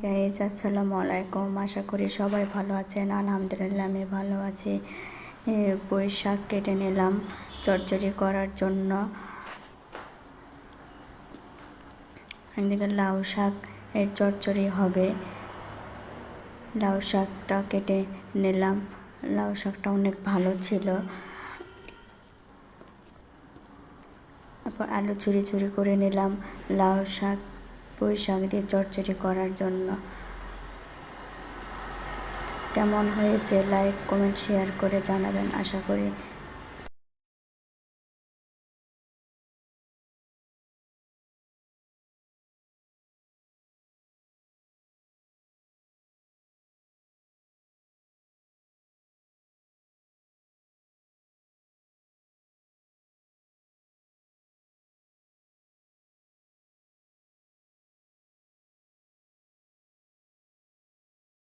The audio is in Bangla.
গাইজ, আসসালামু আলাইকুম। আশা করি সবাই ভালো আছেন। আলহামদুলিল্লাহ আমি ভালো আছি। পুঁই শাক কেটে নিলাম চচ্চড়ি করার জন্য। এদিকে লাউ শাক এর চচ্চড়ি হবে। লাউ শাকটা কেটে নিলাম। লাউ শাকটা অনেক ভালো ছিল। তারপর আলু চুরি চুরি করে নিলাম লাউ শাক পুঁই শাক দিয়ে চচ্চড়ি করার জন্য। কেমন হয়েছে লাইক কমেন্ট শেয়ার করে জানাবেন। আশা করি